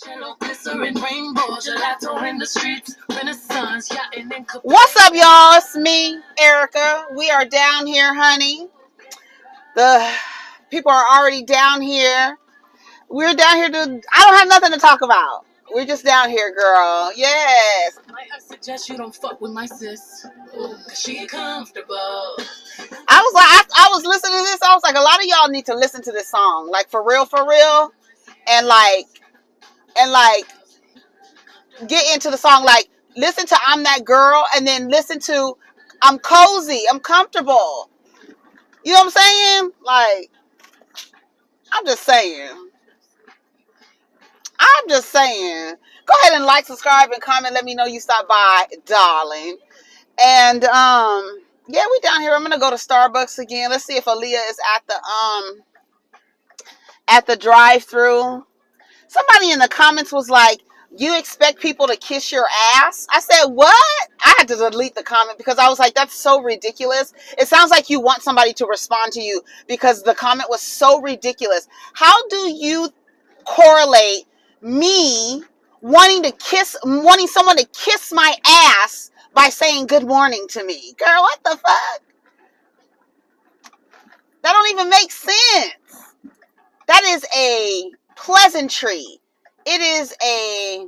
What's up, y'all? It's me, Erica. We are down here, honey. The people are already down here. We're down here to. I don't have nothing to talk about. We're just down here, girl. Yes. I suggest you don't fuck with my sis. She comfortable. I was like, I was listening to this. I was like, a lot of y'all need to listen to this song, like for real, and get into the song. Like, listen to "I'm That Girl" and then listen to "I'm Cozy, I'm Comfortable." You know what I'm saying? Like, I'm just saying. Go ahead and like, subscribe, and comment. Let me know you stopped by, darling. And yeah, we down here. I'm gonna go to Starbucks again. Let's see if Aaliyah is at the drive-through. Somebody in the comments was like, "You expect people to kiss your ass?" I said, "What?" I had to delete the comment because I was like, "That's so ridiculous." It sounds like you want somebody to respond to you because the comment was so ridiculous. How do you correlate me wanting someone to kiss my ass by saying good morning to me? Girl, what the fuck? That don't even make sense. That is a pleasantry. It is I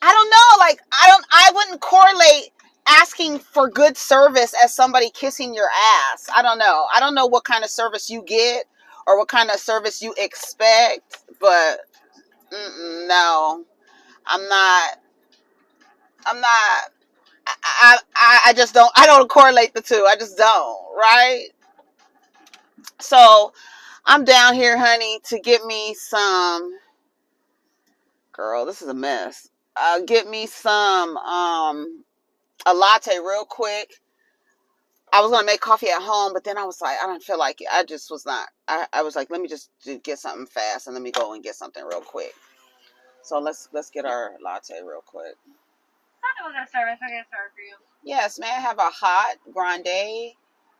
don't know, like, I wouldn't correlate asking for good service as somebody kissing your ass. I don't know. I don't know what kind of service you get or what kind of service you expect, but no, I'm not, I just don't, I don't correlate the two. I just don't, right? So I'm down here, honey, to get me some, girl, this is a mess. Get me some, a latte real quick. I was going to make coffee at home, but then I was like, I don't feel like it. I just was not, I was like, let me just get something fast and let me go and get something real quick. So let's get our latte real quick. I was going to start. I going to start for you. Yes, may I have a hot grande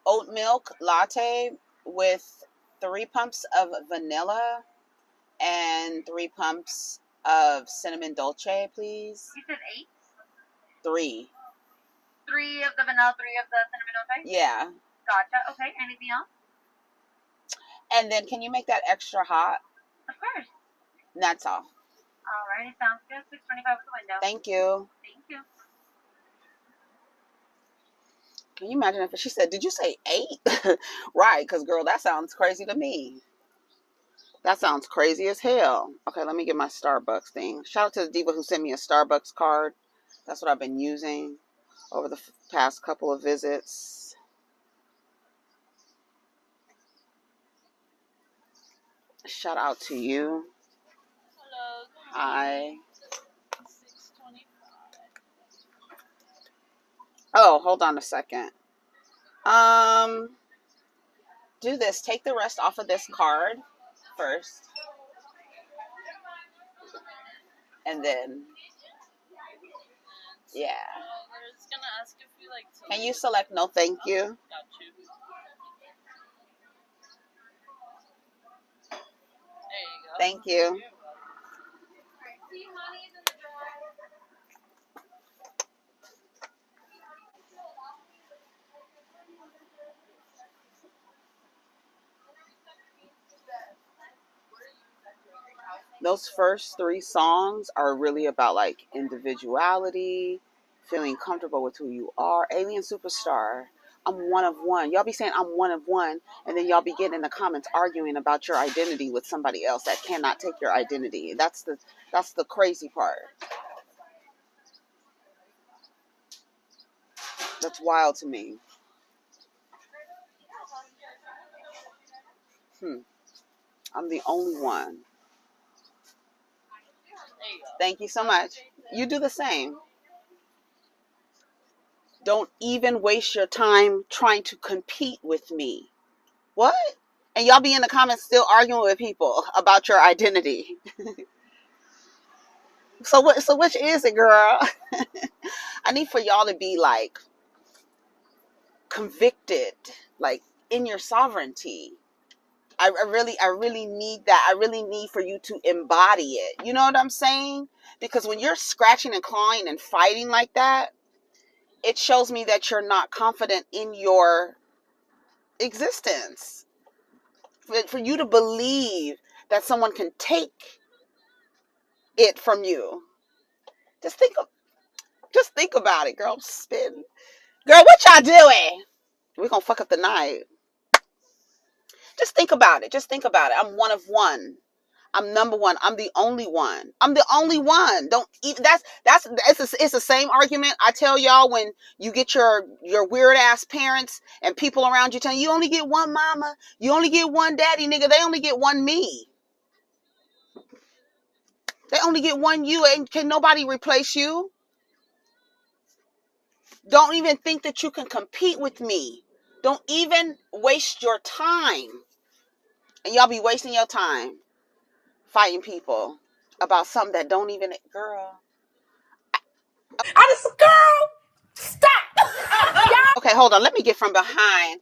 oat milk latte with 3 pumps of vanilla and 3 pumps of cinnamon dolce, please? You said 8? 3. 3 of the vanilla, 3 of the cinnamon dolce? Yeah. Gotcha. Okay. Anything else? And then can you make that extra hot? Of course. That's all. Alrighty, sounds good. $6.25 for the window. Thank you. Thank you. Can you imagine if she said, "Did you say 8?" Right, because girl, that sounds crazy to me. That sounds crazy as hell. Okay, let me get my Starbucks thing. Shout out to the diva who sent me a Starbucks card. That's what I've been using over the past couple of visits. Shout out to you. Hello. Hi. Oh, hold on a second. Do this. Take the rest off of this card first. And then, yeah. It's going to ask if you like to... Can you select no thank you? Got you. There you go. Thank you. Those first 3 songs are really about like individuality, feeling comfortable with who you are. Alien Superstar, I'm one of one. Y'all be saying I'm one of one, and then y'all be getting in the comments arguing about your identity with somebody else that cannot take your identity. That's the crazy part. That's wild to me. I'm the only one. Thank you so much. You do the same. Don't even waste your time trying to compete with me. What? And y'all be in the comments still arguing with people about your identity. So which is it, girl? I need for y'all to be like convicted, like in your sovereignty. I really need that. I really need for you to embody it. You know what I'm saying? Because when you're scratching and clawing and fighting like that, it shows me that you're not confident in your existence. For you to believe that someone can take it from you. Just think about it, girl. Spin. Girl, what y'all doing? We're gonna fuck up the night. Just think about it. Just think about it. I'm one of one. I'm number one. I'm the only one. I'm the only one. Don't even. It's the same argument I tell y'all when you get your weird ass parents and people around you telling you only get one mama, you only get one daddy, nigga. They only get one me. They only get one you, and can nobody replace you? Don't even think that you can compete with me. Don't even waste your time. And y'all be wasting your time fighting people about something that don't even, girl. I just, girl, stop. Okay, hold on. Let me get from behind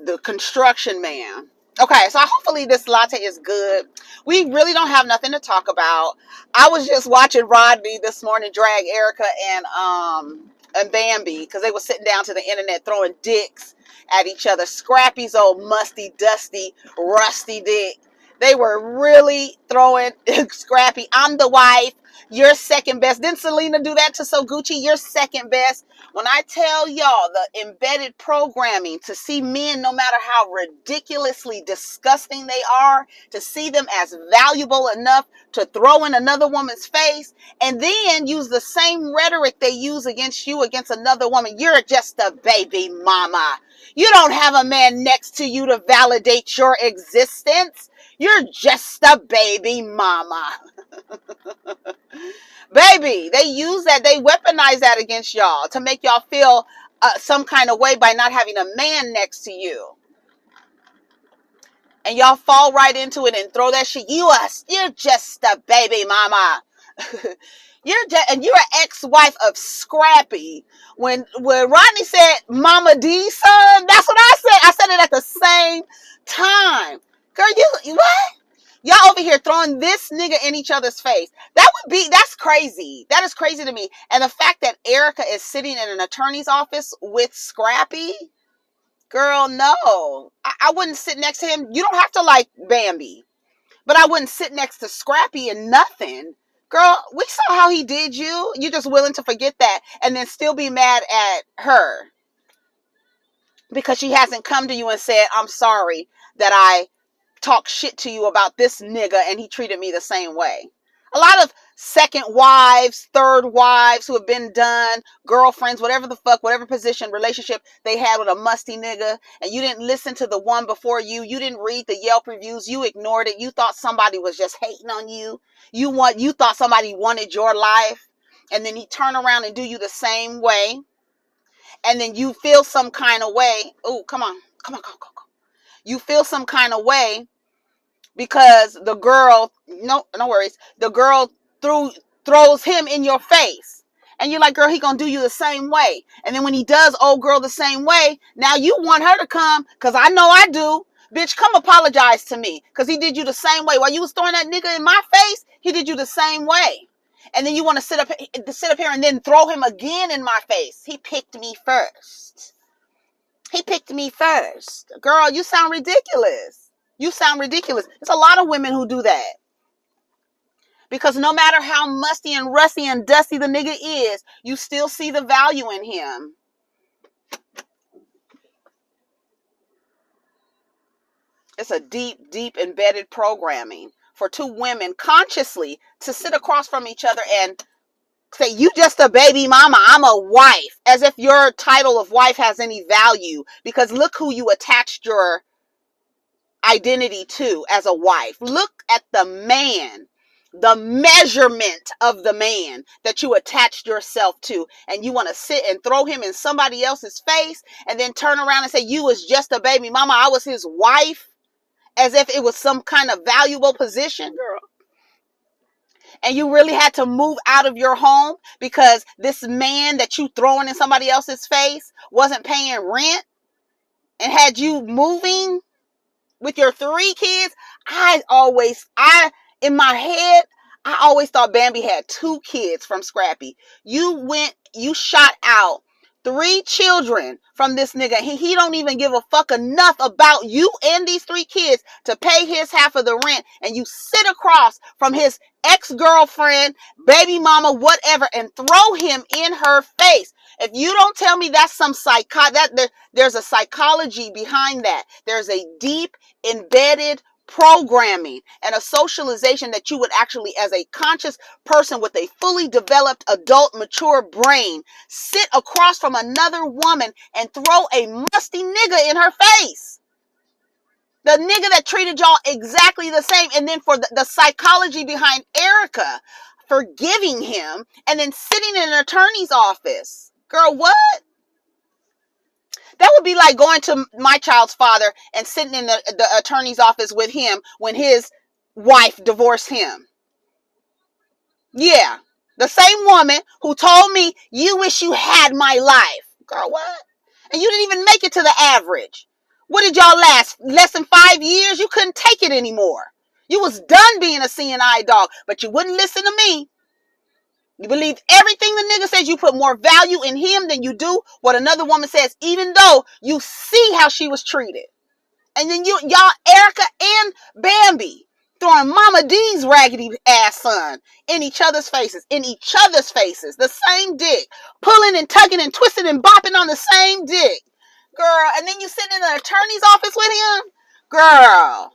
the construction man. Okay, so hopefully this latte is good. We really don't have nothing to talk about. I was just watching Rodney this morning drag Erica and Bambi because they were sitting down to the internet throwing dicks at each other. Scrappy's old musty, dusty, rusty dick. They were really throwing Scrappy. I'm the wife. You're second best. Didn't Selena do that to So Gucci? You're second best. When I tell y'all the embedded programming to see men, no matter how ridiculously disgusting they are, to see them as valuable enough to throw in another woman's face and then use the same rhetoric they use against you against another woman. You're just a baby mama. You don't have a man next to you to validate your existence. You're just a baby mama. Baby, they use that, they weaponize that against y'all to make y'all feel some kind of way by not having a man next to you. And y'all fall right into it and throw that shit. You're just a baby mama. You're an ex-wife of Scrappy. When Rodney said Mama D son, that's what I said. I said it at the same time. Girl, you what? Y'all over here throwing this nigga in each other's face. That's crazy. That is crazy to me. And the fact that Erica is sitting in an attorney's office with Scrappy, girl, no. I wouldn't sit next to him. You don't have to like Bambi, but I wouldn't sit next to Scrappy and nothing. Girl, we saw how he did you. You're just willing to forget that and then still be mad at her because she hasn't come to you and said, I'm sorry that I talk shit to you about this nigga and he treated me the same way. A lot of second wives, third wives who have been done, girlfriends, whatever the fuck, whatever position, relationship they had with a musty nigga, and you didn't listen to the one before you. You didn't read the Yelp reviews. You ignored it. You thought somebody was just hating on you. You thought somebody wanted your life, and then he turn around and do you the same way, and then you feel some kind of way. Oh, come on. Go. You feel some kind of way because the girl, no worries, the girl throws him in your face. And you're like, girl, he gonna do you the same way. And then when he does old girl the same way, now you want her to come, because I know I do. Bitch, come apologize to me, because he did you the same way. While you was throwing that nigga in my face, he did you the same way. And then you want to sit up here and then throw him again in my face. He picked me first. Girl, you sound ridiculous. There's a lot of women who do that. Because no matter how musty and rusty and dusty the nigga is, you still see the value in him. It's a deep, deep embedded programming for two women consciously to sit across from each other and say, you just a baby mama, I'm a wife, as if your title of wife has any value, because look who you attached your identity to as a wife. Look at the man, the measurement of the man that you attached yourself to, and you want to sit and throw him in somebody else's face and then turn around and say, you was just a baby mama, I was his wife, as if it was some kind of valuable position, girl. And you really had to move out of your home because this man that you throwing in somebody else's face wasn't paying rent and had you moving. with your 3 kids. In my head, I always thought Bambi had 2 kids from Scrappy. You shot out 3 children from this nigga. He don't even give a fuck enough about you and these 3 kids to pay his half of the rent, and you sit across from his ex-girlfriend, baby mama, whatever, and throw him in her face. If you don't tell me that's some there's a psychology behind that. There's a deep embedded programming and a socialization that you would actually, as a conscious person with a fully developed adult mature brain, sit across from another woman and throw a musty nigga in her face. The nigga that treated y'all exactly the same. And then for the psychology behind Erica forgiving him and then sitting in an attorney's office. Girl, what? That would be like going to my child's father and sitting in the attorney's office with him when his wife divorced him. Yeah. The same woman who told me, you wish you had my life. Girl, what? And you didn't even make it to the average. What did y'all last? Less than 5 years? You couldn't take it anymore. You was done being a CNI dog, but you wouldn't listen to me. You believe everything the nigga says. You put more value in him than you do what another woman says, even though you see how she was treated. And then y'all, Erica and Bambi, throwing Mama D's raggedy ass son in each other's faces. The same dick. Pulling and tugging and twisting and bopping on the same dick. Girl, and then you sitting in the attorney's office with him? Girl.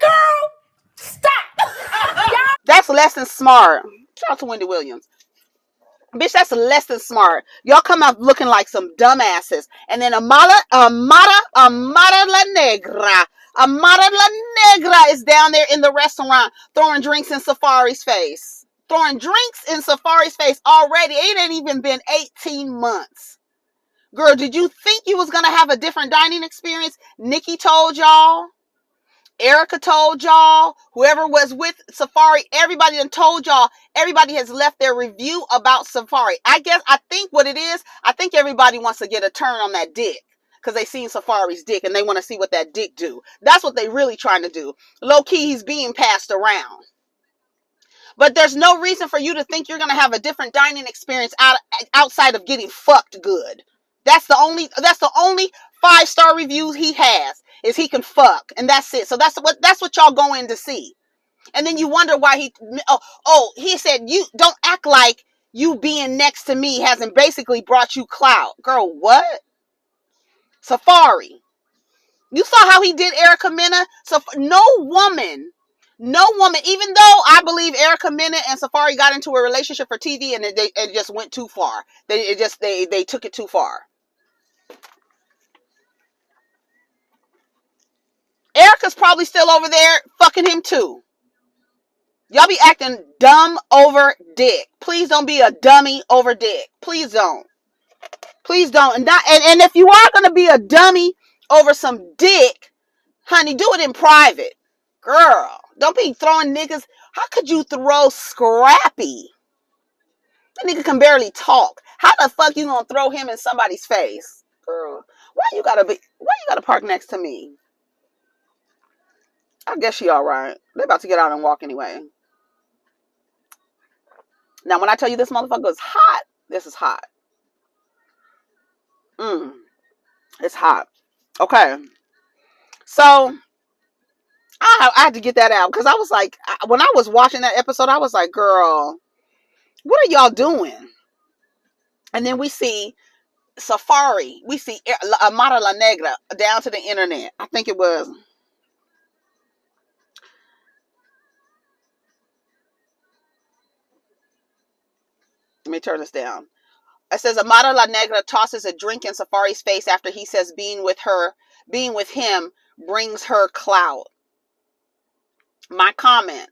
Girl, stop. That's less than smart. Shout out to Wendy Williams. Bitch, that's less than smart. Y'all come out looking like some dumbasses. And then Amara La Negra. Amara La Negra is down there in the restaurant throwing drinks in Safaree's face. Already. It ain't even been 18 months. Girl, did you think you was going to have a different dining experience? Nikki told y'all. Erica told y'all, whoever was with Safaree, everybody done told y'all, everybody has left their review about Safaree. I think what it is, I think everybody wants to get a turn on that dick because they seen Safaree's dick and they want to see what that dick do. That's what they really trying to do. Low key, he's being passed around. But there's no reason for you to think you're going to have a different dining experience outside of getting fucked good. That's the only 5-star reviews he has. Is he can fuck, and that's it. So that's what y'all go in to see. And then you wonder why he said, you don't act like you being next to me hasn't basically brought you clout. Girl, what? Safaree. You saw how he did Erica Mena? So no woman, even though I believe Erica Mena and Safaree got into a relationship for TV and it just went too far. They took it too far. Erica's probably still over there fucking him too. Y'all be acting dumb over dick. Please don't be a dummy over dick. Please don't. And if you are gonna be a dummy over some dick, honey, do it in private. Girl, don't be throwing niggas. How could you throw Scrappy? That nigga can barely talk. How the fuck you gonna throw him in somebody's face? Girl, why you gotta park next to me? I guess she all right. They're about to get out and walk anyway. Now, when I tell you this motherfucker is hot, this is hot. It's hot. Okay. So, I had to get that out because I was like, when I was watching that episode, I was like, girl, what are y'all doing? And then we see Safaree. We see Amara La Negra down to the internet. I think it was. Let me turn this down. It says Amara La Negra tosses a drink in Safaree's face after he says being with him brings her clout. My comment.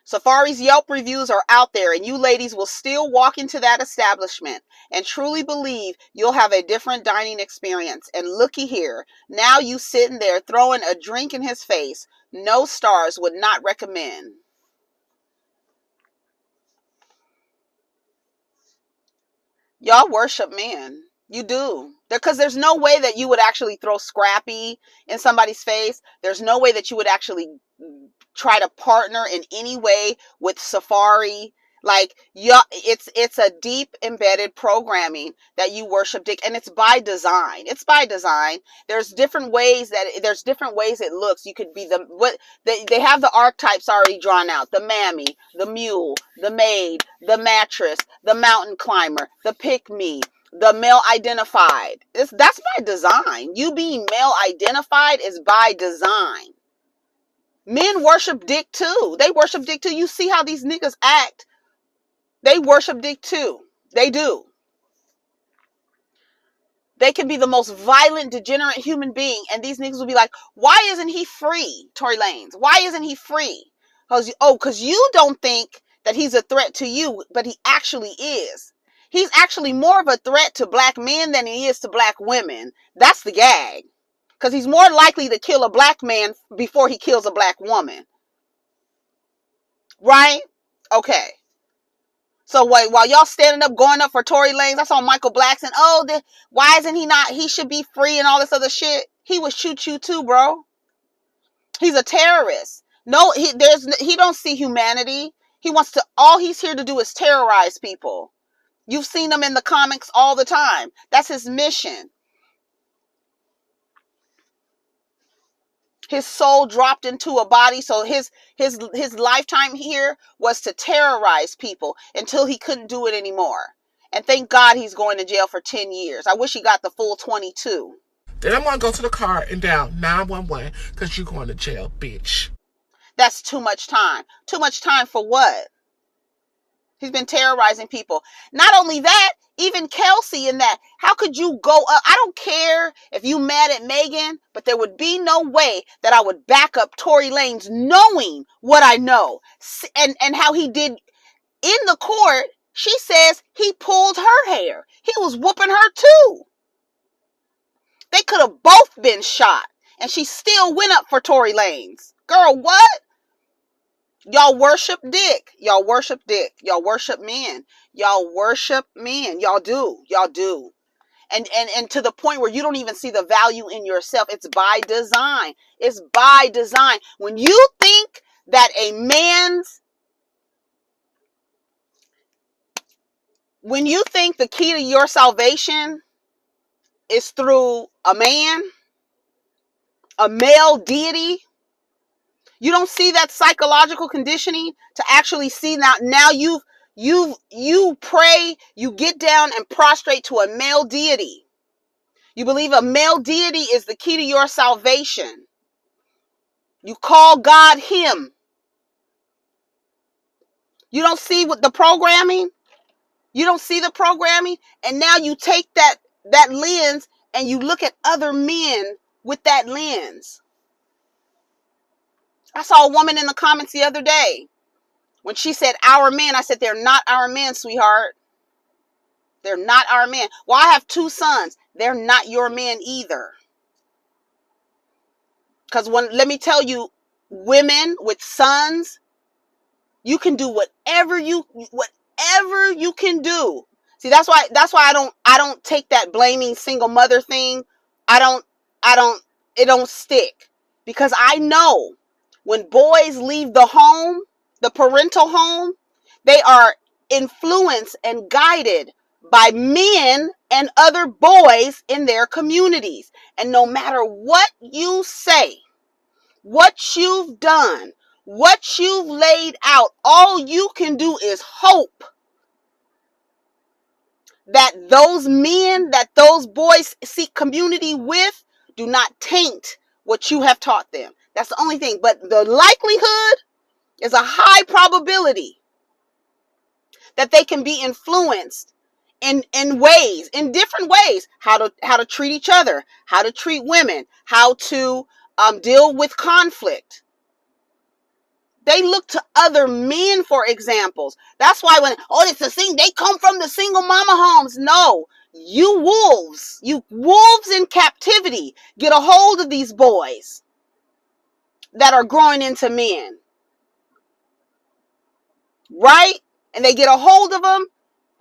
Safaree's Yelp reviews are out there and you ladies will still walk into that establishment and truly believe you'll have a different dining experience. And looky here, now you sitting there throwing a drink in his face. No stars, would not recommend. Y'all worship men. You do. Because there's no way that you would actually throw Scrappy in somebody's face. There's no way that you would actually try to partner in any way with Safaree. Like, yeah, it's a deep embedded programming that you worship dick, and it's by design. It's by design. There's different ways it looks. You could be they have the archetypes already drawn out: the mammy, the mule, the maid, the mattress, the mountain climber, the pick me, the male identified. That's by design. You being male identified is by design. Men worship dick too. They worship dick too. You see how these niggas act. They worship dick too. They do. They can be the most violent, degenerate human being, and these niggas will be like, why isn't he free, Tory Lanez? Why isn't he free? Because you don't think that he's a threat to you, but he actually is. He's actually more of a threat to black men than he is to black women. That's the gag. Because he's more likely to kill a black man before he kills a black woman. Right? Okay. So while y'all standing up, going up for Tory Lanez, I saw Michael Blackson. Why isn't he not? He should be free and all this other shit. He would shoot you too, bro. He's a terrorist. No, he don't see humanity. All he's here to do is terrorize people. You've seen him in the comics all the time. That's his mission. His soul dropped into a body, so his lifetime here was to terrorize people until he couldn't do it anymore. And thank God he's going to jail for 10 years. I wish he got the full 22. Then I'm going to go to the car and dial 911 because you're going to jail, bitch. That's too much time. Too much time for what? He's been terrorizing people. Not only that, even Kelsey in that. How could you go up? I don't care if you mad at Megan, but there would be no way that I would back up Tory Lanez knowing what I know. And how he did in the court. She says he pulled her hair. He was whooping her too. They could have both been shot. And she still went up for Tory Lanez. Girl, what? Y'all worship dick. Y'all worship dick. Y'all worship men. Y'all worship men. Y'all do. Y'all do. And to the point where you don't even see the value in yourself. It's by design. It's by design. When you think that when you think the key to your salvation is through a man, a male deity, you don't see that psychological conditioning to actually see now you pray, you get down and prostrate to a male deity. You believe a male deity is the key to your salvation. You call God him. You don't see what the programming? You don't see the programming? And now you take that lens and you look at other men with that lens. I saw a woman in the comments the other day. When she said our men, I said, they're not our men, sweetheart. They're not our men. Well, I have 2 sons. They're not your men either. Because let me tell you, women with sons, you can do whatever you can do. See, that's why I don't take that blaming single mother thing. It don't stick. Because I know when boys leave the home, the parental home, they are influenced and guided by men and other boys in their communities. And no matter what you say, what you've done, what you've laid out, all you can do is hope that those men, that those boys seek community with, do not taint what you have taught them. That's the only thing. But the likelihood is a high probability that they can be influenced in different ways, how to treat each other, how to treat women, how to deal with conflict. They look to other men for examples. That's why it's the thing, they come from the single mama homes. No, you wolves in captivity, get a hold of these boys that are growing into men. Right? And they get a hold of them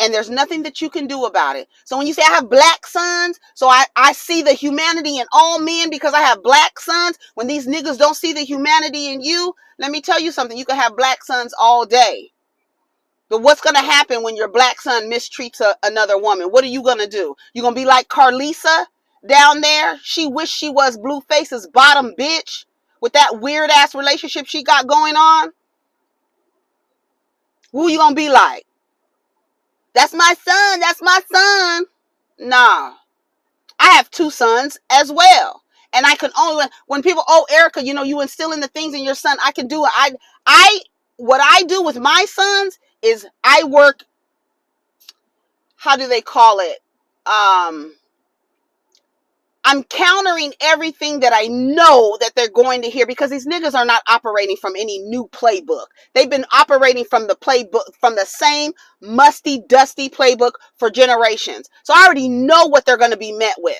And there's nothing that you can do about it. So when you say I have black sons, so I see the humanity in all men because I have black sons, when these niggas don't see the humanity in you, let me tell you something. You can have black sons all day. But what's going to happen when your black son mistreats another woman? What are you going to do? You going to be like Carlisa down there? She wished she was Blueface's bottom bitch with that weird ass relationship she got going on? Who you going to be like? That's my son. That's my son. Nah. I have 2 sons as well. And I can only, when people, oh, Erica, you know, you instilling the things in your son, I can do it. What I do with my sons is I work, how do they call it? I'm countering everything that I know that they're going to hear, because these niggas are not operating from any new playbook. They've been operating from the playbook, from the same musty, dusty playbook for generations. So I already know what they're going to be met with.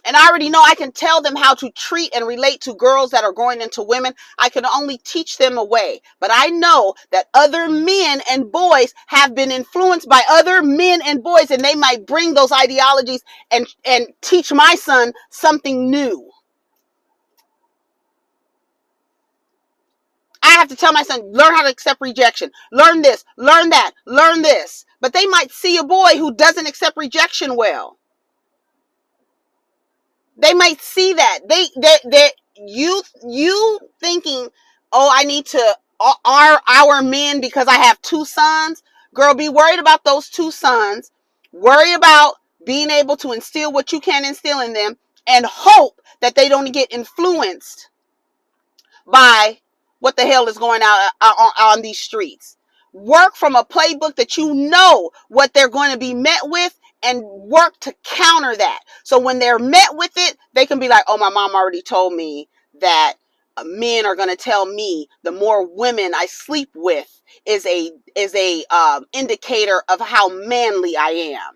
And I already know I can tell them how to treat and relate to girls that are going into women. I can only teach them a way. But I know that other men and boys have been influenced by other men and boys, and they might bring those ideologies and teach my son something new. I have to tell my son, learn how to accept rejection. Learn this, learn that, learn this. But they might see a boy who doesn't accept rejection well. They might see that. You thinking, oh, I need to our men because I have 2 sons. Girl, be worried about those 2 sons. Worry about being able to instill what you can instill in them, and hope that they don't get influenced by what the hell is going on these streets. Work from a playbook that you know what they're going to be met with, and work to counter that. So when they're met with it, they can be like, oh, my mom already told me that men are going to tell me the more women I sleep with is a indicator of how manly I am.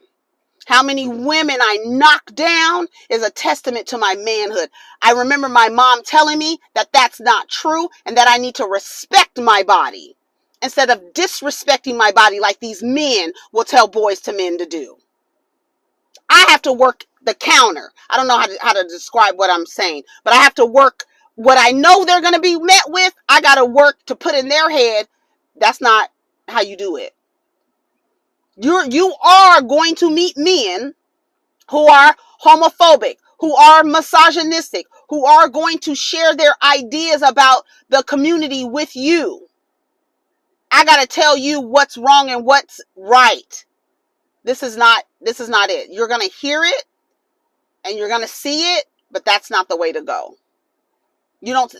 How many women I knock down is a testament to my manhood. I remember my mom telling me that that's not true, and that I need to respect my body instead of disrespecting my body like these men will tell boys to men to do. I have to work the counter. I don't know how to describe what I'm saying, but I have to work what I know they're going to be met with. I got to work to put in their head, that's not how you do it. You are going to meet men who are homophobic, who are misogynistic, who are going to share their ideas about the community with you. I got to tell you what's wrong and what's right. This is not it. You're going to hear it and you're going to see it, but that's not the way to go. You don't,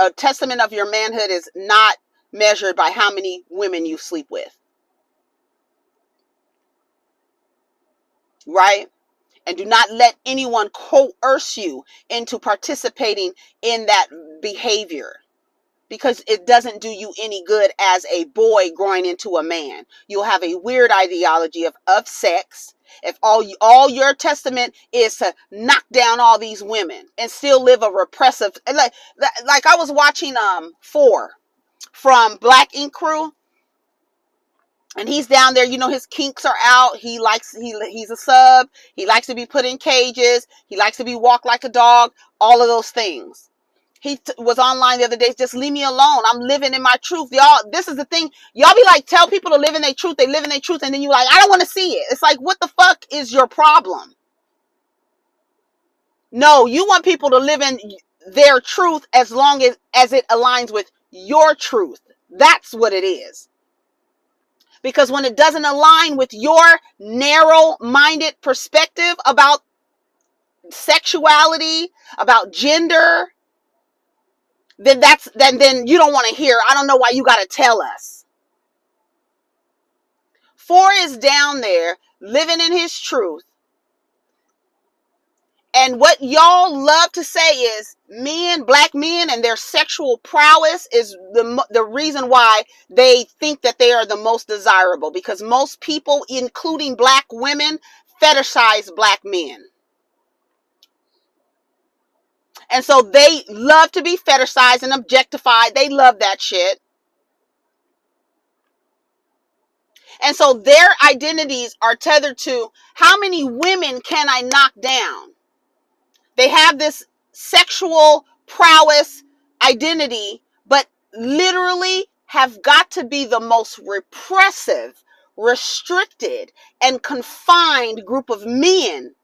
a testament of your manhood is not measured by how many women you sleep with. Right? And do not let anyone coerce you into participating in that behavior, because it doesn't do you any good as a boy growing into a man. You'll have a weird ideology of sex if all your testament is to knock down all these women and still live a repressive, like I was watching 4 from Black Ink Crew. And he's down there, you know, his kinks are out. He's a sub. He likes to be put in cages. He likes to be walked like a dog. All of those things. He was online the other day. Just leave me alone. I'm living in my truth. Y'all, this is the thing. Y'all be like, tell people to live in their truth. They live in their truth. And then you like, I don't want to see it. It's like, what the fuck is your problem? No, you want people to live in their truth as long as it aligns with your truth. That's what it is. Because when it doesn't align with your narrow-minded perspective about sexuality, about gender, then you don't want to hear. I don't know why you got to tell us. 4 is down there living in his truth. And what y'all love to say is men, black men, and their sexual prowess is the reason why they think that they are the most desirable. Because most people, including black women, fetishize black men. And so they love to be fetishized and objectified. They love that shit. And so their identities are tethered to how many women can I knock down? They have this sexual prowess identity, but literally have got to be the most repressive, restricted, and confined group of men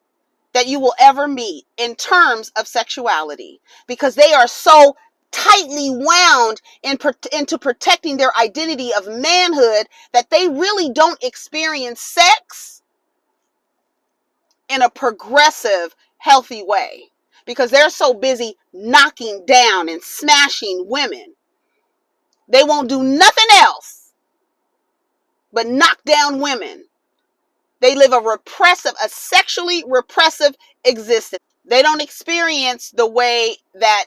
that you will ever meet in terms of sexuality, because they are so tightly wound into protecting their identity of manhood that they really don't experience sex in a progressive, healthy way, because they're so busy knocking down and smashing women. They won't do nothing else but knock down women. They live a sexually repressive existence. They don't experience the way that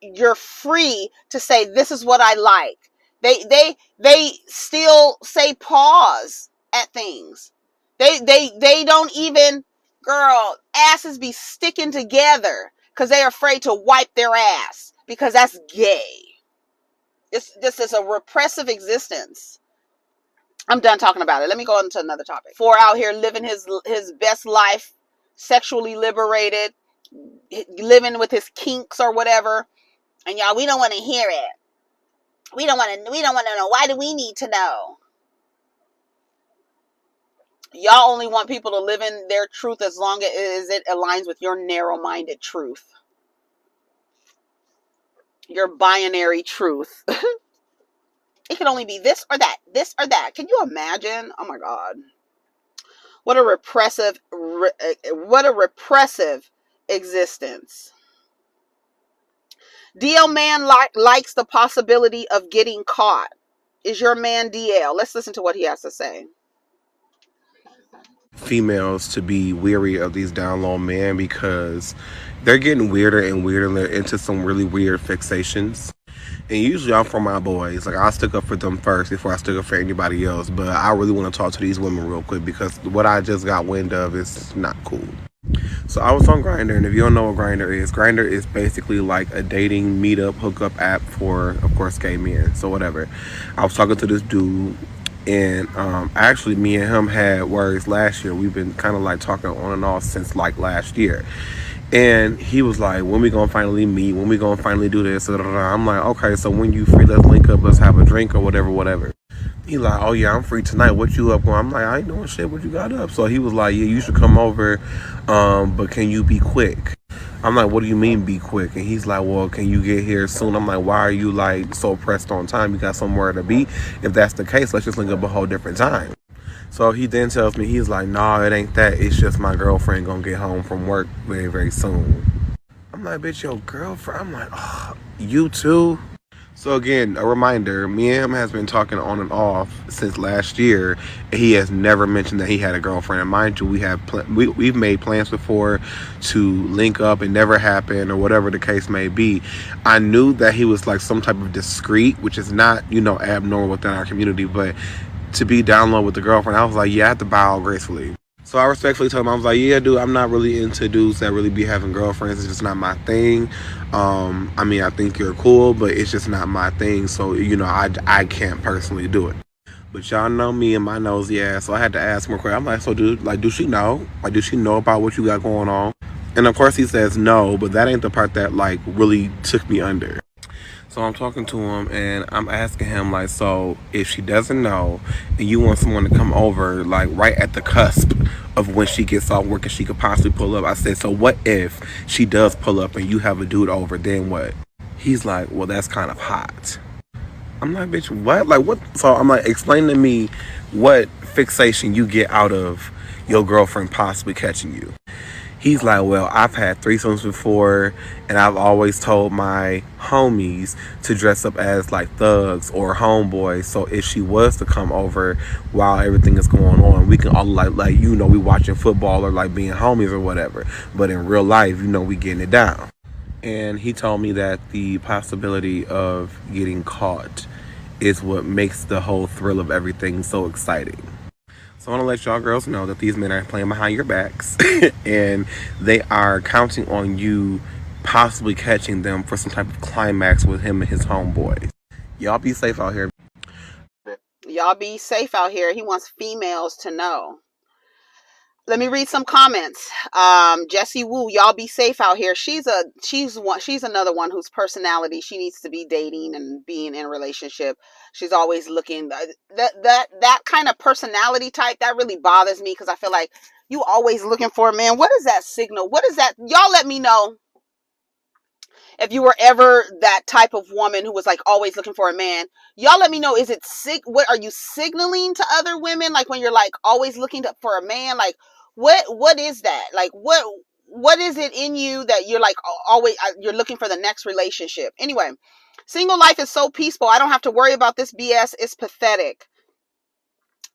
you're free to say, this is what I like. They still say pause at things. They don't even, girl, asses be sticking together because they're afraid to wipe their ass because that's gay. This is a repressive existence. I'm done talking about it. Let me go on to another topic. For out here living his best life, sexually liberated, living with his kinks or whatever. And y'all, we don't want to hear it. We don't want to know. Why do we need to know? Y'all only want people to live in their truth as long as it aligns with your narrow-minded truth. Your binary truth. It can only be this or that. This or that. Can you imagine? Oh my God. What a repressive existence. DL man likes the possibility of getting caught. Is your man DL? Let's listen to what he has to say. Females to be weary of these down low men because they're getting weirder and weirder. They're into some really weird fixations. And usually I'm for my boys. Like, I stick up for them first before I stick up for anybody else. But I really want to talk to these women real quick because what I just got wind of is not cool. So I was on Grindr, and if you don't know what Grindr is basically like a dating, meetup, hookup app for, of course, gay men. So whatever. I was talking to this dude, and actually me and him had words last year. We've been kind of like talking on and off since like last year. And he was like, when we gonna finally meet? When we gonna finally do this? I'm like, okay, so when you free, let's link up, let's have a drink or whatever. He like, oh yeah, I'm free tonight. What you up on? I'm like, I ain't doing shit. What you got up? So he was like, yeah, you should come over, but can you be quick? I'm like, what do you mean be quick? And he's like, well, can you get here soon? I'm like, why are you like so pressed on time? You got somewhere to be? If that's the case, let's just link up a whole different time. So he then tells me, he's like, nah, it ain't that. It's just my girlfriend gonna get home from work very, very soon. I'm like, bitch, your girlfriend? I'm like, oh, you too? So again, a reminder, me and him has been talking on and off since last year. He has never mentioned that he had a girlfriend. And mind you, we've made plans before to link up. It never happened, or whatever the case may be. I knew that he was like some type of discreet, which is not, abnormal within our community, but to be down low with the girlfriend, I was like, yeah, I have to bow gracefully. So I respectfully told him, I was like, yeah, dude, I'm not really into dudes that really be having girlfriends. It's just not my thing. I mean, I think you're cool, but it's just not my thing. So, I can't personally do it. But y'all know me and my nosy ass. So I had to ask more questions. I'm like, so dude, like, do she know? Like, does she know about what you got going on? And of course he says no, but that ain't the part that like really took me under. So I'm talking to him and I'm asking him, like, so if she doesn't know and you want someone to come over, like, right at the cusp of when she gets off work and she could possibly pull up, I said, so what if she does pull up and you have a dude over, then what? He's like, well, that's kind of hot. I'm like, bitch, what? Like, what? So I'm like, explain to me what fixation you get out of your girlfriend possibly catching you. He's like, well, I've had threesomes before, and I've always told my homies to dress up as like thugs or homeboys. So if she was to come over while everything is going on, we can all like we watching football or like being homies or whatever. But in real life, we getting it down. And he told me that the possibility of getting caught is what makes the whole thrill of everything so exciting. So I want to let y'all girls know that these men are playing behind your backs and they are counting on you possibly catching them for some type of climax with him and his homeboys. Y'all be safe out here. Y'all be safe out here. He wants females to know. Let me read some comments. Jessie Wu, y'all be safe out here. She's another one whose personality she needs to be dating and being in a relationship. She's always looking that kind of personality type that really bothers me, because I feel like you always looking for a man. What is that signal? What is that? Y'all let me know if you were ever that type of woman who was like always looking for a man. Y'all let me know. Is it what are you signaling to other women? Like when you're like always looking for a man, like what is that? Like what is it in you that you're like always you're looking for the next relationship? Anyway, single life is so peaceful. I don't have to worry about this BS. It's pathetic.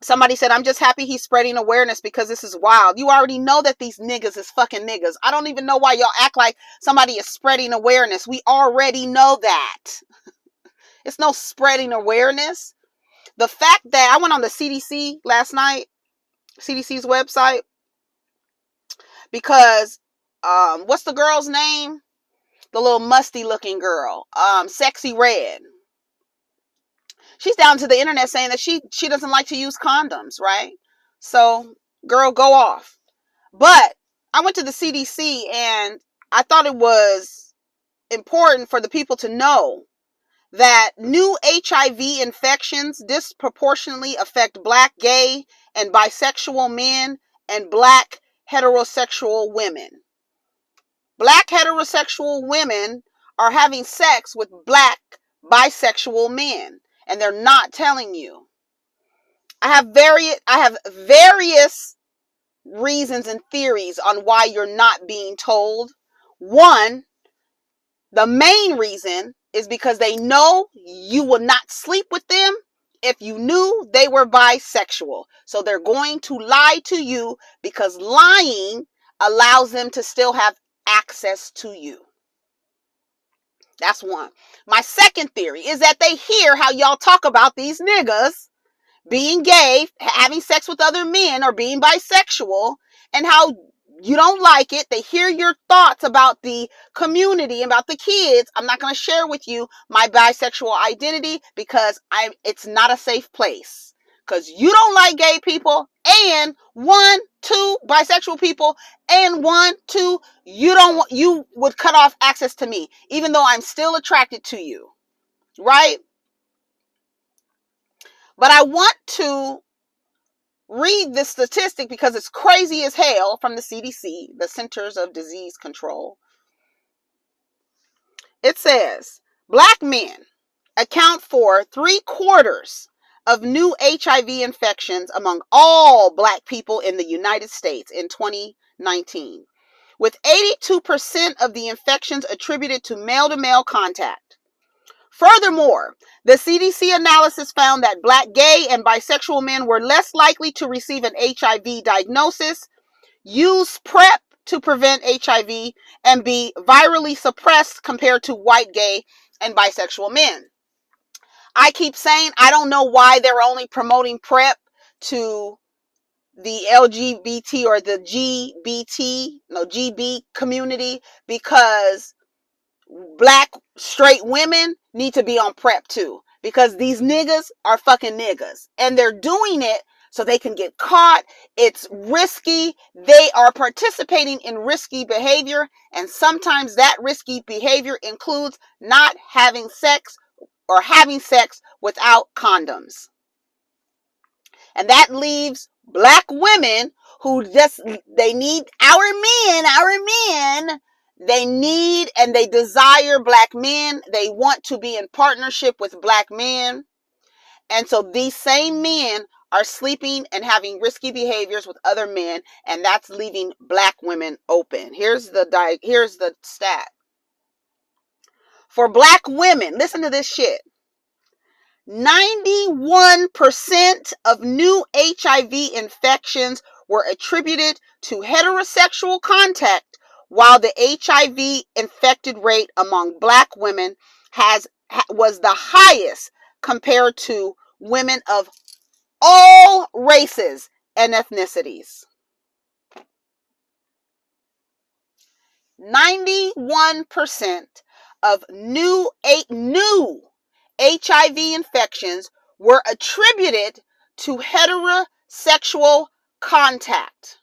Somebody said, I'm just happy he's spreading awareness because this is wild. You already know that these niggas is fucking niggas. I don't even know why y'all act like somebody is spreading awareness. We already know that. It's no spreading awareness. The fact that I went on the CDC last night, CDC's website, because what's the girl's name? The little musty looking girl, Sexy Red. She's down to the internet saying that she doesn't like to use condoms, right? So, girl, go off. But I went to the CDC and I thought it was important for the people to know that new HIV infections disproportionately affect Black, gay, and bisexual men and Black heterosexual women. Black heterosexual women are having sex with Black bisexual men, and they're not telling you. I have various reasons and theories on why you're not being told. One, the main reason is because they know you will not sleep with them if you knew they were bisexual. So they're going to lie to you because lying allows them to still have access to you. That's one. My second theory is that they hear how y'all talk about these niggas being gay, having sex with other men, or being bisexual, and how you don't like it. They hear your thoughts about the community, about the kids. I'm not going to share with you my bisexual identity because it's not a safe place. Because you don't like gay people, and 1, 2 bisexual people, and 1, 2 you would cut off access to me, even though I'm still attracted to you, right? But I want to read this statistic because it's crazy as hell from the CDC, the Centers of Disease Control. It says Black men account for 3/4 of new HIV infections among all Black people in the United States in 2019, with 82% of the infections attributed to male-to-male contact. Furthermore, the CDC analysis found that Black, gay, and bisexual men were less likely to receive an HIV diagnosis, use PrEP to prevent HIV, and be virally suppressed compared to white, gay, and bisexual men. I keep saying I don't know why they're only promoting PrEP to the LGBT or the GB community, because Black straight women need to be on PrEP too, because these niggas are fucking niggas and they're doing it so they can get caught. It's risky. They are participating in risky behavior, and sometimes that risky behavior includes not having sex or having sex without condoms. And that leaves Black women who they need our men. They need and they desire Black men. They want to be in partnership with Black men. And so these same men are sleeping and having risky behaviors with other men, and that's leaving Black women open. Here's the stat. For Black women, listen to this shit. 91% of new HIV infections were attributed to heterosexual contact, while the HIV infected rate among Black women was the highest compared to women of all races and ethnicities. 91% of new HIV infections were attributed to heterosexual contact.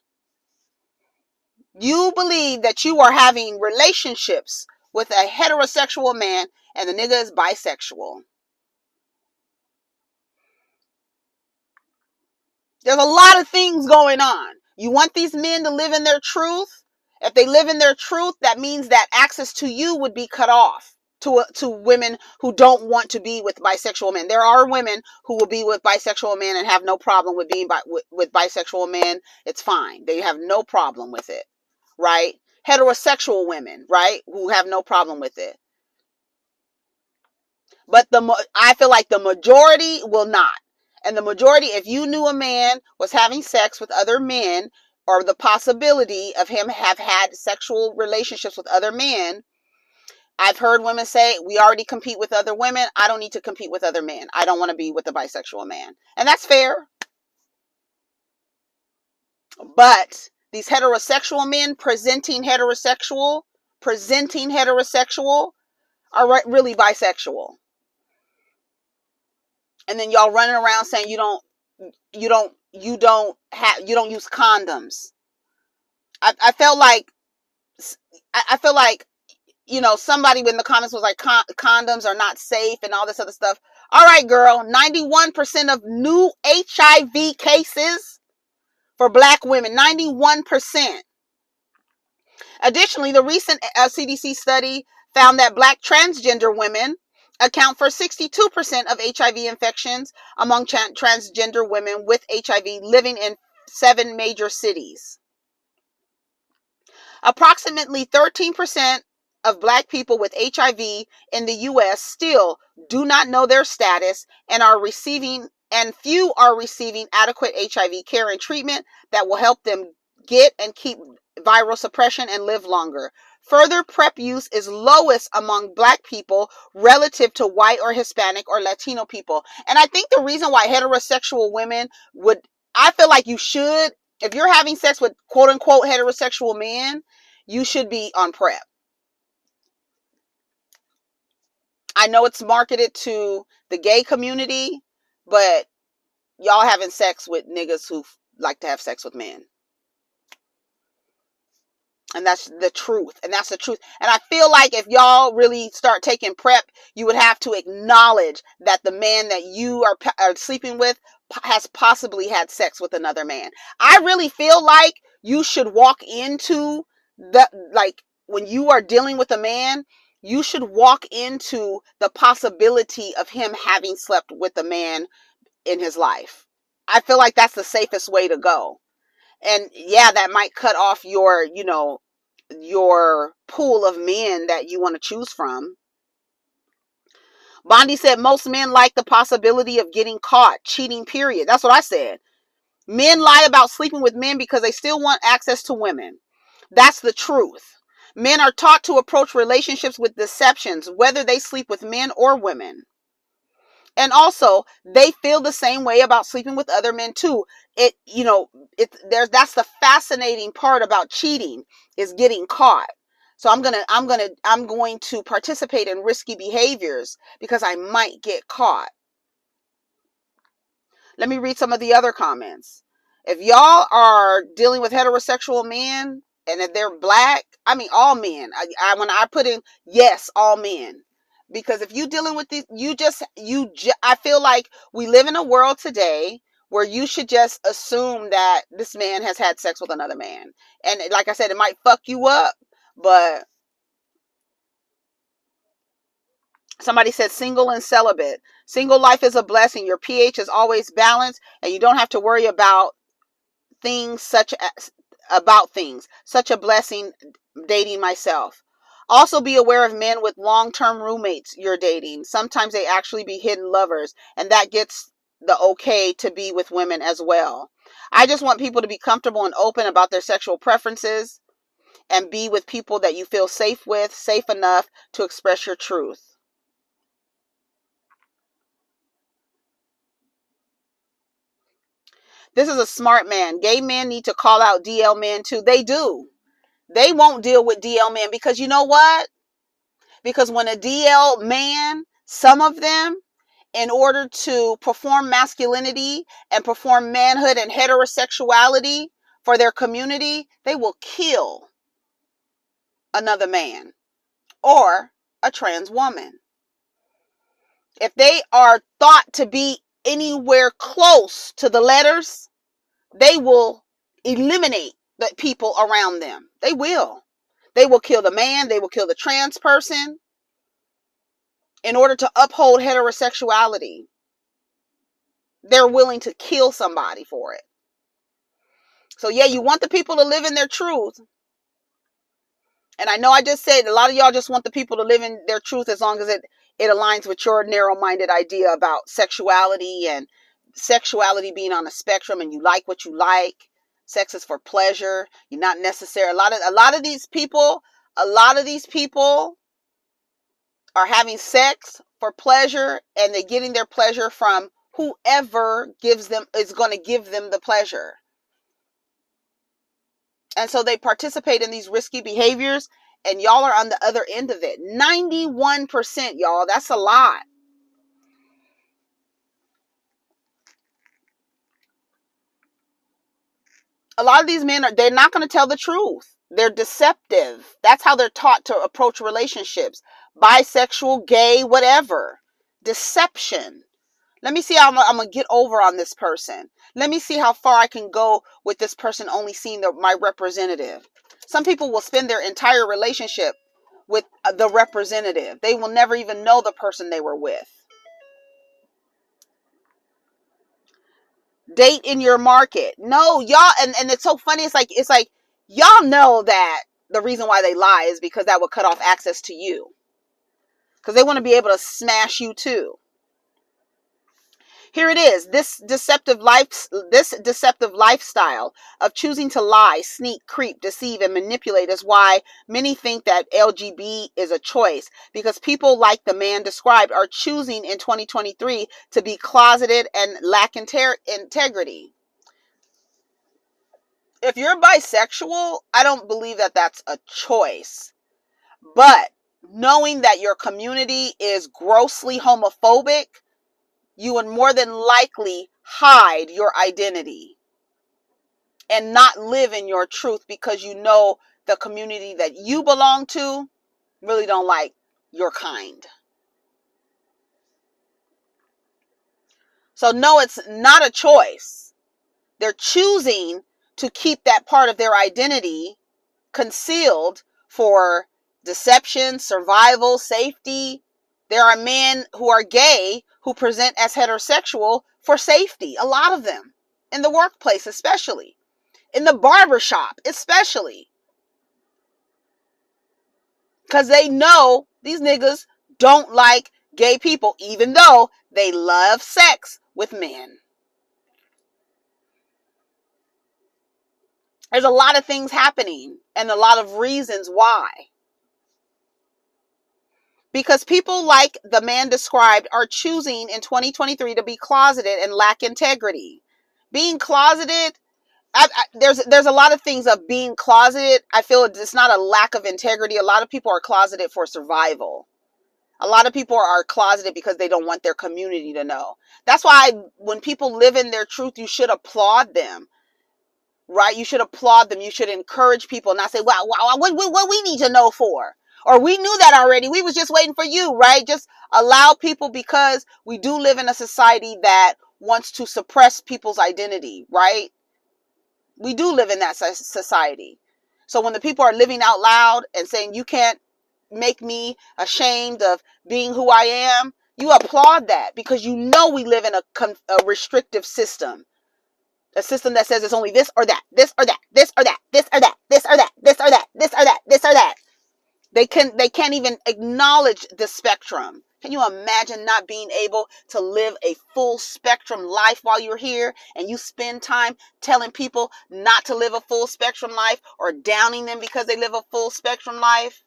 You believe that you are having relationships with a heterosexual man and the nigga is bisexual. There's a lot of things going on. You want these men to live in their truth? If they live in their truth, that means that access to you would be cut off to women who don't want to be with bisexual men. There are women who will be with bisexual men and have no problem with being with bisexual men. It's fine. They have no problem with it, right? Heterosexual women, right, who have no problem with it. But I feel like the majority will not. And the majority, if you knew a man was having sex with other men, or the possibility of him have had sexual relationships with other men, I've heard women say, we already compete with other women. I don't need to compete with other men. I don't want to be with a bisexual man. And that's fair. But these heterosexual men presenting heterosexual are really bisexual. And then y'all running around saying you don't use condoms. I felt like, you know, somebody in the comments was like, condoms are not safe and all this other stuff. All right, girl, 91% of new HIV cases for black women, 91%. Additionally, the recent CDC study found that black transgender women account for 62% of HIV infections among transgender women with HIV living in 7 major cities. Approximately 13% of black people with HIV in the U.S. still do not know their status and few are receiving adequate HIV care and treatment that will help them get and keep viral suppression and live longer. Further, PrEP use is lowest among black people relative to white or Hispanic or Latino people. And I think the reason why heterosexual women I feel like you should, if you're having sex with quote unquote heterosexual men, you should be on PrEP. I know it's marketed to the gay community, but y'all having sex with niggas who like to have sex with men. And that's the truth. And I feel like if y'all really start taking PrEP, you would have to acknowledge that the man that you are sleeping with has possibly had sex with another man. I really feel like you should walk into when you are dealing with a man, you should walk into the possibility of him having slept with a man in his life. I feel like that's the safest way to go. And yeah, that might cut off your pool of men that you want to choose from. Bondi said most men like the possibility of getting caught cheating, period. That's what I said. Men lie about sleeping with men because they still want access to women. That's the truth. Men are taught to approach relationships with deceptions, whether they sleep with men or women. And also, they feel the same way about sleeping with other men too. That's the fascinating part about cheating, is getting caught. So I'm going to participate in risky behaviors because I might get caught. Let me read some of the other comments. If y'all are dealing with heterosexual men and if they're black, I mean all men. When I put in yes, all men. Because if you're dealing with these, I feel like we live in a world today where you should just assume that this man has had sex with another man. And like I said, it might fuck you up, but somebody said single and celibate. Single life is a blessing. Your pH is always balanced and you don't have to worry about things such a blessing. Dating myself. Also be aware of men with long-term roommates you're dating. Sometimes they actually be hidden lovers, and that gets the okay to be with women as well. I just want people to be comfortable and open about their sexual preferences and be with people that you feel safe with, safe enough to express your truth. This is a smart man. Gay men need to call out DL men too. They do. They won't deal with DL men because you know what? Because when a DL man, some of them in order to perform masculinity and perform manhood and heterosexuality for their community, they will kill another man or a trans woman. If they are thought to be anywhere close to the letters, they will eliminate the people around them. They will. They will kill the man. They will kill the trans person in order to uphold heterosexuality. They're willing to kill somebody for it. So yeah, you want the people to live in their truth. And I know I just said a lot of y'all just want the people to live in their truth as long as it aligns with your narrow-minded idea about sexuality and sexuality being on a spectrum, and you like what you like. Sex is for pleasure. You're not necessary. A lot of these people are having sex for pleasure, and they're getting their pleasure from whoever is going to give them the pleasure. And so they participate in these risky behaviors, and y'all are on the other end of it. 91%, y'all. That's a lot. A lot of these men they're not going to tell the truth. They're deceptive. That's how they're taught to approach relationships. Bisexual, gay, whatever. Deception. Let me see how I'm going to get over on this person. Let me see how far I can go with this person only seeing my representative. Some people will spend their entire relationship with the representative. They will never even know the person they were with. Date in your market. No, y'all, and it's so funny. It's like y'all know that the reason why they lie is because that would cut off access to you. Because they want to be able to smash you too. Here it is. This deceptive lifestyle of choosing to lie, sneak, creep, deceive, and manipulate is why many think that LGBT is a choice, because people like the man described are choosing in 2023 to be closeted and lack integrity. If you're bisexual, I don't believe that that's a choice. But knowing that your community is grossly homophobic, you would more than likely hide your identity and not live in your truth because you know the community that you belong to really don't like your kind. So no, it's not a choice. They're choosing to keep that part of their identity concealed for deception, survival, safety. There are men who are gay who present as heterosexual for safety. A lot of them. In the workplace especially. In the barbershop especially. Because they know these niggas don't like gay people, even though they love sex with men. There's a lot of things happening and a lot of reasons why. Because people like the man described are choosing in 2023 to be closeted and lack integrity. Being closeted, there's a lot of things of being closeted. I feel it's not a lack of integrity. A lot of people are closeted for survival. A lot of people are closeted because they don't want their community to know. That's why when people live in their truth, you should applaud them. Right? You should applaud them. You should encourage people, not say, wow, what we need to know for? Or we knew that already. We was just waiting for you, right? Just allow people, because we do live in a society that wants to suppress people's identity, right? We do live in that society. So when the people are living out loud and saying, you can't make me ashamed of being who I am, you applaud that because you know we live in a restrictive system. A system that says it's only this or that, this or that, this or that, this or that, this or that, this or that, this or that, this or that. They can't even acknowledge the spectrum. Can you imagine not being able to live a full spectrum life while you're here, and you spend time telling people not to live a full spectrum life or downing them because they live a full spectrum life?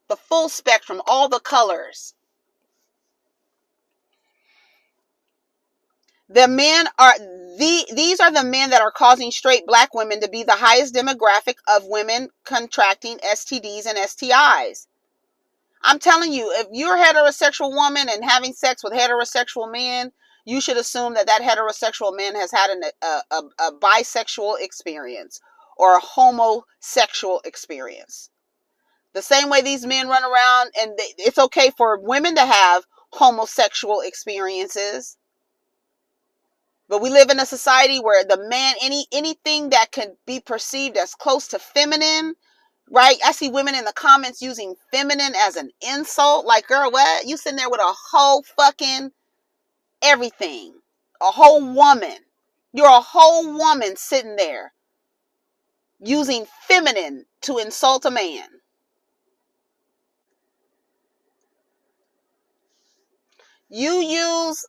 The full spectrum, all the colors. These are the men that are causing straight black women to be the highest demographic of women contracting STDs and STIs. I'm telling you, if you're a heterosexual woman and having sex with heterosexual men, you should assume that heterosexual man has had a bisexual experience or a homosexual experience. The same way these men run around, and it's okay for women to have homosexual experiences. But we live in a society where the man, anything that can be perceived as close to feminine, right? I see women in the comments using feminine as an insult. Like, girl, what? You sitting there with a whole fucking everything. A whole woman. You're a whole woman sitting there using feminine to insult a man. You use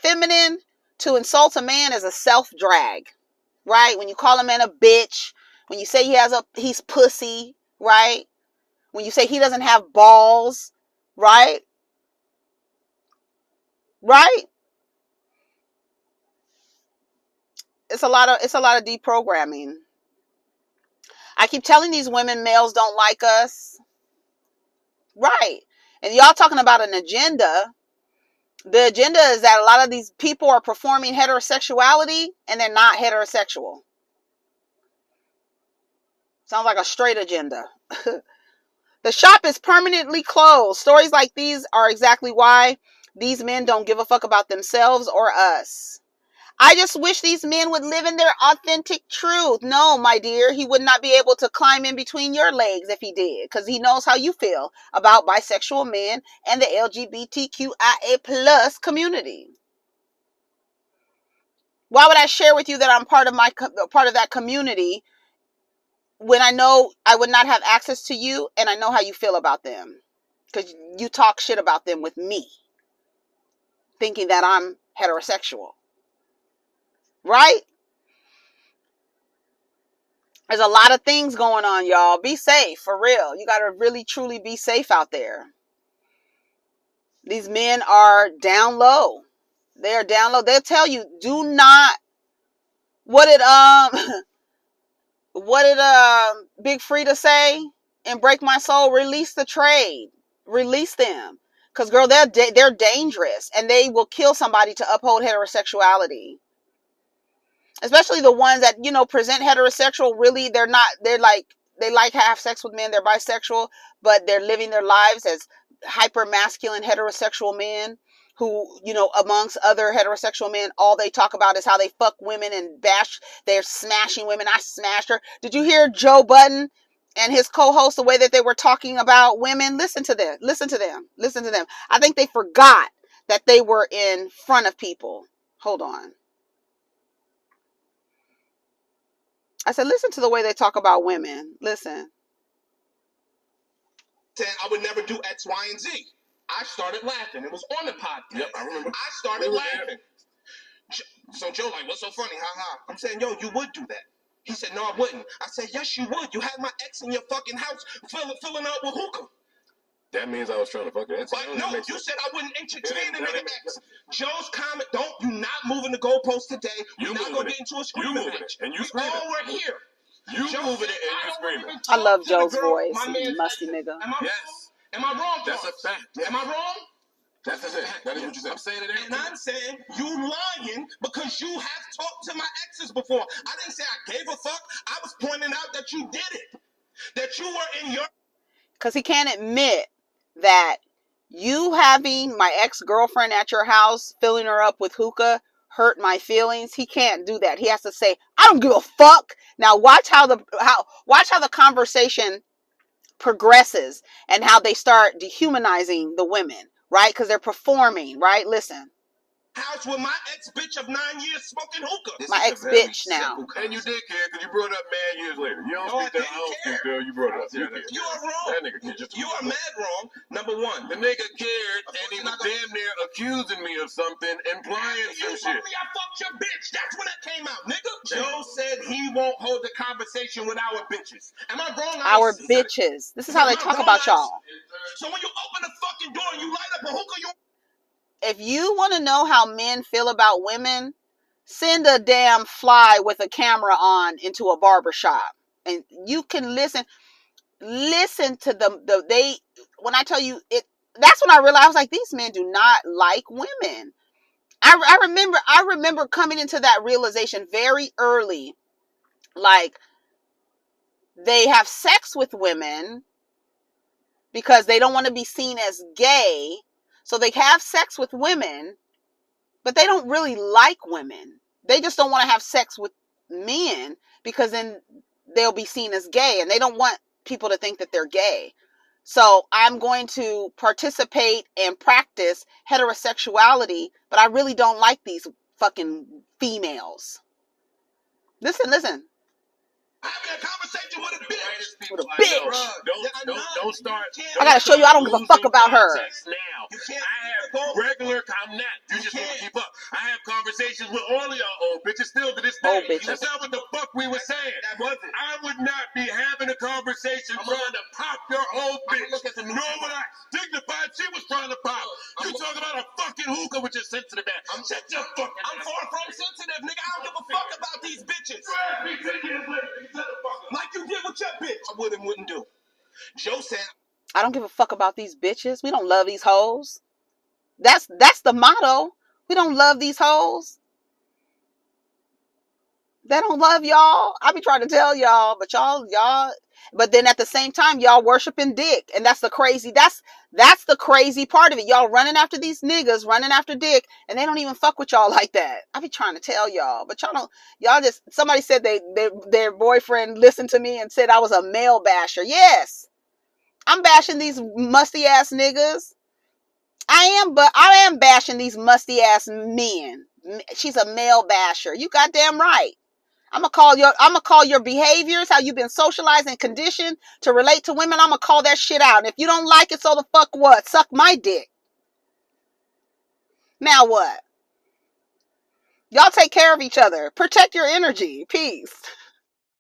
feminine to insult a man as a self-drag, right? When you call a man a bitch, when you say he's pussy, right? When you say he doesn't have balls, right? Right? It's a lot of deprogramming. I keep telling these women males don't like us. Right. And y'all talking about an agenda. The agenda is that a lot of these people are performing heterosexuality and they're not heterosexual. Sounds like a straight agenda. The shop is permanently closed. Stories like these are exactly why these men don't give a fuck about themselves or us. I just wish these men would live in their authentic truth. No, my dear, he would not be able to climb in between your legs if he did, because he knows how you feel about bisexual men and the LGBTQIA plus community. Why would I share with you that I'm part of that community when I know I would not have access to you and I know how you feel about them? Because you talk shit about them with me, thinking that I'm heterosexual. Right? There's a lot of things going on, y'all. Be safe, for real. You got to really, truly be safe out there. These men are down low. They are down low. They'll tell you, do not. What did Big Frida say in Break My Soul? Release the trade. Release them. Because, girl, they're dangerous. And they will kill somebody to uphold heterosexuality. Especially the ones that, present heterosexual. Really, they like have sex with men. They're bisexual, but they're living their lives as hyper masculine heterosexual men who, amongst other heterosexual men, all they talk about is how they fuck women and they're smashing women. I smashed her. Did you hear Joe Budden and his co-host, the way that they were talking about women? Listen to them. I think they forgot that they were in front of people. Hold on. I said, listen to the way they talk about women. Listen. Said I would never do X, Y, and Z. I started laughing. It was on the podcast. Yep, I remember. I started laughing. So Joe like, what's so funny? Ha ha. I'm saying, yo, you would do that. He said, no, I wouldn't. I said, yes, you would. You had my ex in your fucking house filling out with hookah. That means I was trying to fuck her. But no, you said I wouldn't entertain a nigga ex. Joe's comment, you not moving the goalpost today. You're not going to get into a screaming match. And you screaming. We all were here. You moving it and you screaming. I love Joe's voice. Musty nigga. Yes. Am I wrong? That's a fact. Am I wrong? That's a fact. That is what you said. I'm saying it. And I'm saying you lying because you have talked to my exes before. I didn't say I gave a fuck. I was pointing out that you did it. That you were in your... Because he can't admit that you having my ex-girlfriend at your house, filling her up with hookah, hurt my feelings. He can't do that. He has to say, I don't give a fuck. Now watch how the conversation progresses and how they start dehumanizing the women, right? Because they're performing, right? Listen. House with my ex-bitch of 9 years smoking hookah. My ex-bitch now. And you did care because you brought it up mad years later. You don't speak that. I don't speak that. You brought it up. You are wrong. That nigga just you are mad wrong. Number one. The nigga cared and he was damn near accusing me of something, implying some shit. You told me I fucked your bitch. That's when that came out, nigga. Joe said he won't hold the conversation with our bitches. Am I wrong? Our bitches. This is how they talk about y'all. So when you open the fucking door and you light up a hookah, you... If you want to know how men feel about women, send a damn fly with a camera on into a barber shop. And you can listen to them. when I tell you it, that's when I realized, I was like, these men do not like women. I remember coming into that realization very early. Like, they have sex with women because they don't want to be seen as gay. So they have sex with women, but they don't really like women. They just don't want to have sex with men because then they'll be seen as gay, and they don't want people to think that they're gay. So I'm going to participate and practice heterosexuality, but I really don't like these fucking females. Listen. Having a conversation with a bitch. With a bitch. Don't start. I gotta show you I don't give a fuck about her. Now. I have regular, I'm not. You just want to keep up. I have conversations with all of y'all old bitches still to this day. That's not what the fuck we were saying. I would not be having a conversation trying to pop your old bitch. Nor would I dignify she was trying to pop. You talking about a fucking hookah with your sensitive ass. Shut your fucking I'm far from sensitive, nigga. I don't give a fuck about these bitches. Like you did with your bitch. I wouldn't do. Joe said, I don't give a fuck about these bitches. We don't love these hoes. That's the motto. We don't love these hoes. They don't love y'all. I be trying to tell y'all, but y'all, but then at the same time, y'all worshiping dick. And that's the crazy part of it. Y'all running after these niggas, running after dick, and they don't even fuck with y'all like that. I be trying to tell y'all, but y'all just, somebody said their boyfriend listened to me and said I was a male basher. Yes, I'm bashing these musty ass niggas. I am bashing these musty ass men. She's a male basher. You goddamn right. I'm gonna call your behaviors, how you've been socialized and conditioned to relate to women. I'm gonna call that shit out. And if you don't like it, so the fuck what? Suck my dick. Now what? Y'all take care of each other. Protect your energy. Peace.